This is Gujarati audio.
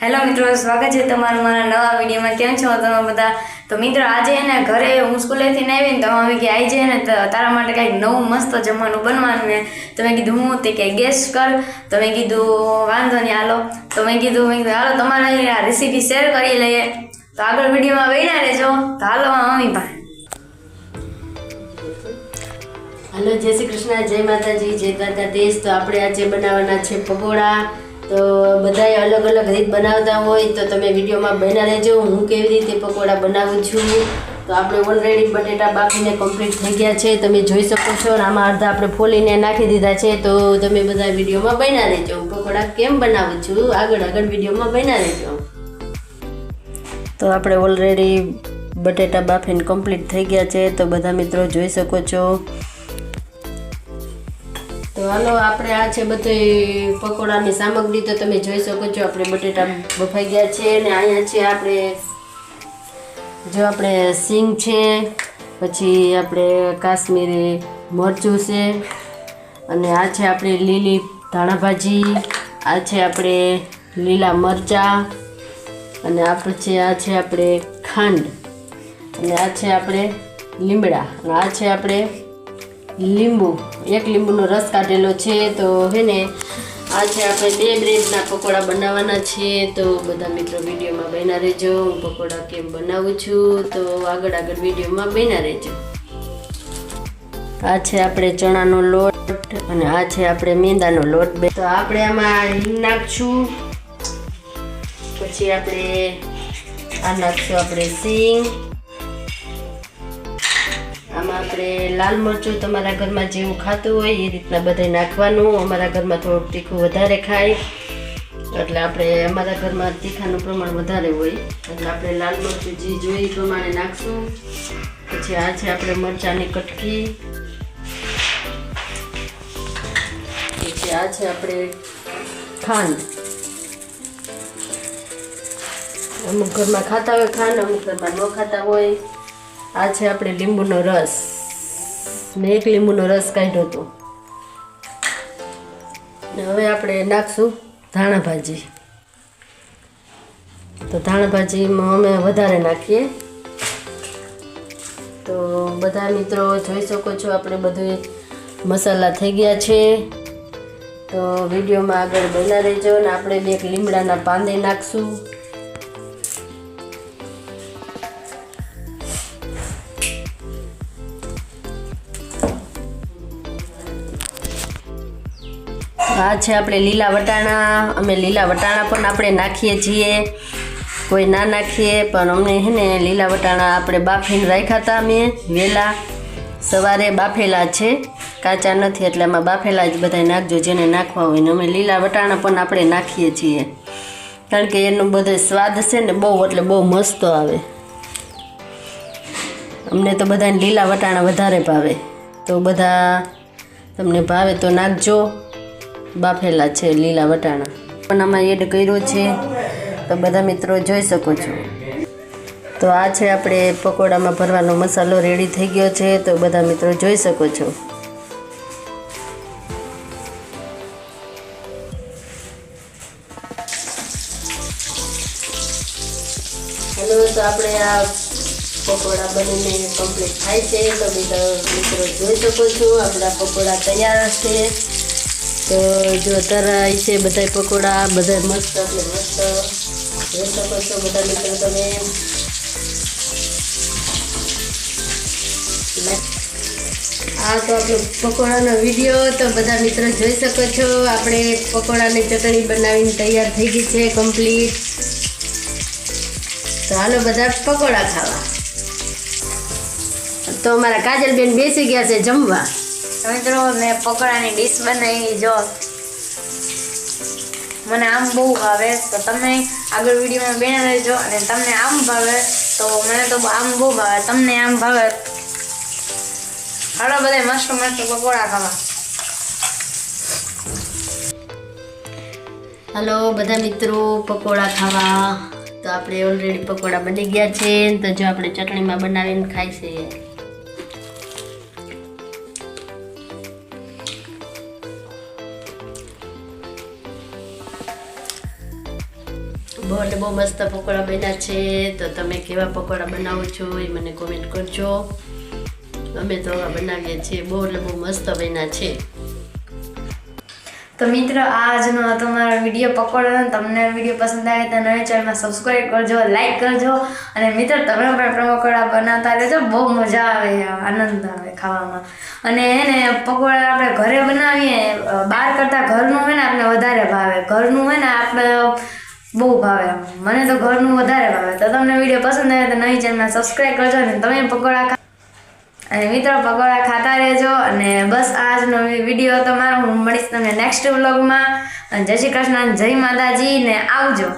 હેલો મિત્રો, સ્વાગત છે તમારું મારા નવા વિડીયોમાં. કેમ છો તમે બધા? તો મિત્રો આજે એને ઘરે હું સ્કૂલેથી આવીને તો અમે કે આવી જાય ને તો તારા માટે કંઈક નવું મસ્ત જમવાનું બનવાનું ને. તો મેં કીધું હું તે કંઈ ગેસ કર. તો મેં કીધું વાંધો નહીં હાલો. તો મેં કીધું હાલો તમારે આ રેસીપી શેર કરી લઈએ. તો આગળ વિડીયોમાં વહીના રહેજો. તો હાલો મમ્મી પાસે. હલો, જય શ્રી કૃષ્ણ, જય માતાજી, જય દ્વારકાધીશ. તો આપણે આજે બનાવવાના છે પકોડા. તો બધાએ અલગ અલગ રીત બનાવતા હોય તો તમે વિડીયોમાં બન્યા રહેજો. હું કેવી રીતે પકોડા બનાવું છું. તો આપણે ઓલરેડી બટેટા બાફીને કમ્પ્લીટ થઈ ગયા છે, તમે જોઈ શકો છો. અને આમાં અડધા આપણે ફોલીને નાખી દીધા છે. તો તમે બધા વિડીયોમાં બન્યા રહેજો. હું પકોડા કેમ બનાવું છું આગળ વિડીયોમાં બન્યા રહેજો. તો આપણે ઓલરેડી બટેટા બાફીને કમ્પ્લીટ થઈ ગયા છે, તો બધા મિત્રો જોઈ શકો છો. તો હાલો, આપણે આ છે બધી પકોડાની સામગ્રી. તો તમે જોઈ શકો છો આપણે બટેટા બફાઈ ગયા છે. અને અહીંયા છે આપણે સિંગ છે, પછી આપણે કાશ્મીરી મરચું છે, અને આ છે આપણે લીલી ધાણા ભાજી, આ છે આપણે લીલા મરચાં, અને આ છે આપણે ખાંડ, અને આ છે આપણે લીમડા, અને આ છે આપણે લીંબુ, એક લીંબુનો રસ કાઢેલો છે. તો હે ને આ છે આપણે 2 બ્રેડના પકોડા બનાવવાના છે. તો બધા મિત્રો વિડીયોમાં બન્યા રહેજો. હું પકોડા કેમ બનાવું છું તો આગળ વિડીયોમાં બન્યા રહેજો. આ છે આપણે ચણાનો લોટ, અને આ છે આપણે મેંદાનો લોટ. તો આપણે આમાં હિંગ નાખશું, પછી આપણે આ નાખશું આપણે સિંગ, આમાં આપણે લાલ મરચું તમારા ઘરમાં જેવું ખાતું હોય એ રીતના બધે નાખવાનું. અમારા ઘરમાં થોડુંક તીખું વધારે ખાય, એટલે આપણે અમારા ઘરમાં તીખાનું પ્રમાણ વધારે હોય, એટલે આપણે લાલ મરચું જે જોઈએ એ પ્રમાણે નાખશું. પછી આ છે આપણે મરચાંની કટકી, પછી આ છે આપણે ખાંડ. અમુક ઘરમાં ખાતા હોય ખાંડ, અમુક ઘરમાં ન ખાતા હોય. આ છે આપણે લીંબુનો રસ, મેં 1 લીંબુનો રસ કાઢ્યો હતો. ને હવે આપણે નાખશું ધાણા ભાજી. તો ધાણા ભાજીમાં અમે વધારે નાખીએ. તો બધા મિત્રો જોઈ શકો છો આપણે બધું મસાલા થઈ ગયા છે. તો વિડીયોમાં આગળ બન્યા રહેજો. ને આપણે 2 લીમડાના પાંદે નાખશું. આ છે આપણે લીલા વટાણા. અમે લીલા વટાણા પણ આપણે નાખીએ છીએ, કોઈ ના નાખીએ, પણ અમને હે ને લીલા વટાણા આપણે બાફીને રાખ્યા હતા. અમે વહેલા સવારે બાફેલા છે, કાચા નથી, એટલે આમાં બાફેલા જ બધા નાખજો જેને નાખવા હોય. ને અમે લીલા વટાણા પણ આપણે નાખીએ છીએ, કારણ કે એનો બધો સ્વાદ છે ને બહુ, એટલે બહુ મસ્ત આવે. અમને તો બધાને લીલા વટાણા વધારે ભાવે. તો બધા તમને ભાવે તો નાખજો. બાફેલા છે લીલા વટાણા પણ આમાં એડ કર્યો છે, તો બધા મિત્રો જોઈ શકો છો. તો આ છે આપણે પકોડામાં ભરવાનો મસાલો રેડી થઈ ગયો છે, તો બધા મિત્રો જોઈ શકો છો. હેલો, તો આપણે આ પકોડા બનીને કમ્પ્લીટ થાય છે, તો બધા મિત્રો જોઈ શકો છો આપણા પકોડા તૈયાર છે. તો જો તરાય છે બધા પકોડા, બધા મસ્ત, એટલે મસ્ત જોઈ શકો છો બધા મિત્રો તમે. આ તો આપણો પકોડાનો વિડીયો, તો બધા મિત્રો જોઈ શકો છો આપણે પકોડાની ચટણી બનાવીને તૈયાર થઈ ગઈ છે કમ્પ્લીટ. તો હાલો બધા પકોડા ખાવા. તો અમારા કાજલબેન બેસી ગયા છે જમવા. મિત્રો મેં પકોડાની ડીશ બનાવી. જો મને આમ બહુ ભાવે, તો તમે આગળ વિડીયોમાં બન્યા રહેજો. અને તમને આમ ભાવે તો મને તો આમ બહુ ભાવે, તમને આમ ભાવે. હાલો બધા મસ્ત પકોડા ખાવા. હાલો બધા મિત્રો પકોડા ખાવા. તો આપણે ઓલરેડી પકોડા બની ગયા છે, તો જો આપણે ચટણીમાં બનાવીને ખાઈ છીએ. બહુ એટલે બહુ મસ્ત પકોડા બન્યા છે. તો તમે કેવા પકોડા બનાવો છો એ મને કોમેન્ટ કરજો. અમે તો બનાવીએ છીએ, બહુ એટલે બહુ મસ્ત બન્યા છે. તો મિત્રો આજનો હતો મારો વિડીયો પકોડાનો. તમને વિડીયો પસંદ આવે તો નવી ચેનલમાં સબસ્ક્રાઈબ કરજો, લાઈક કરજો અને મિત્રો તમે પણ પકોડા બનાવતા રહેજો. બહુ મજા આવે, આનંદ આવે ખાવામાં. અને એને પકોડા આપણે ઘરે બનાવીએ બહાર કરતાં ઘરનું હોય ને આપણે વધારે ભાવે. ઘરનું હોય ને આપણે બહુ ભાવે. મને તો ઘરનું વધારે ભાવે. તો તમને વિડીયો પસંદ આવે તો નવી ચેનલમાં સબસ્ક્રાઈબ કરજો અને તમે પકોડા અને મિત્રો પકોડા ખાતા રહેજો. અને બસ આજનો વિડીયો તમારો. હું મળીશ તમને નેક્સ્ટ વ્લોગમાં. અને જય શ્રી કૃષ્ણ, જય માતાજી ને આવજો.